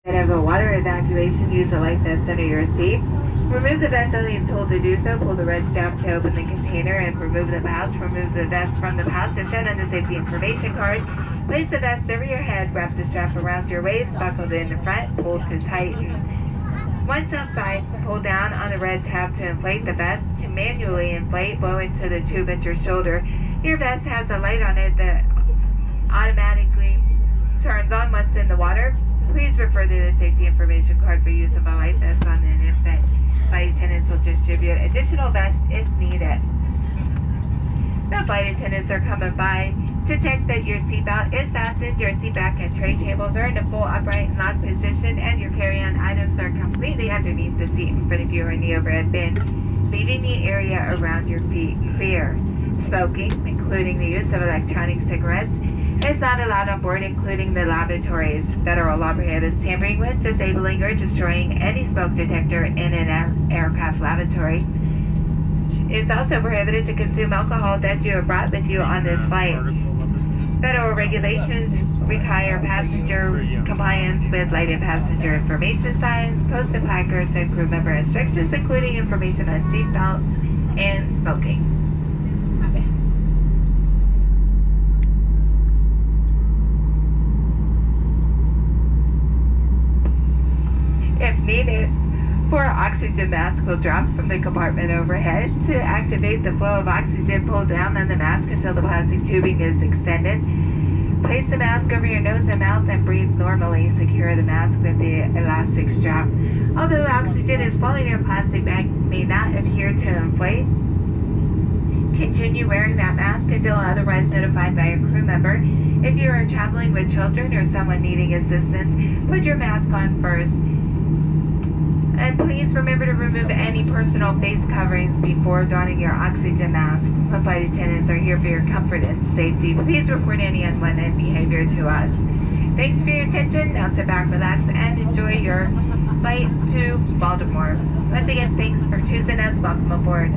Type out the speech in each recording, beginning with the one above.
Of a water evacuation, use a life vest under your seat. Remove the vest only if told to do so. Pull the red strap to open the container and remove the pouch. Remove the vest from the pouch as shown on the safety information card. Place the vest over your head. Wrap the strap around your waist. Buckle it in the front. Pull to tighten. Once outside, pull down on the red tab to inflate the vest. To manually inflate, blow into the tube at your shoulder. Your vest has a light on it that automatically turns on once in the water. Please refer to the safety information card for use of a life vest on an infant. Flight attendants will distribute additional vests if needed. The flight attendants are coming by to check that your seatbelt is fastened, your seat back and tray tables are in a full upright and locked position, and your carry-on items are completely underneath the seat in front of you or in the overhead bin, leaving the area around your feet clear. Smoking, including the use of electronic cigarettes, is not allowed on board, including the lavatories. Federal law prohibits tampering with, disabling, or destroying any smoke detector in an aircraft lavatory. It is also prohibited to consume alcohol that you have brought with you on this flight. Federal regulations require passenger compliance with lighted passenger information signs, posted placards, and crew member instructions, including information on seatbelt and smoking. If needed, 4 oxygen masks will drop from the compartment overhead. To activate the flow of oxygen, pull down on the mask until the plastic tubing is extended. Place the mask over your nose and mouth and breathe normally. Secure the mask with the elastic strap. Although oxygen is flowing, your plastic bag may not appear to inflate. Continue wearing that mask until otherwise notified by a crew member. If you are traveling with children or someone needing assistance, put your mask on first. And please remember to remove any personal face coverings before donning your oxygen mask. The flight attendants are here for your comfort and safety. Please report any unwanted behavior to us. Thanks for your attention. Now sit back, relax, and enjoy your flight to Baltimore. Once again, thanks for choosing us. Welcome aboard.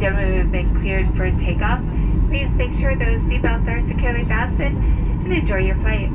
and gentlemen, we've been cleared for takeoff. Please make sure those seatbelts are securely fastened and enjoy your flight.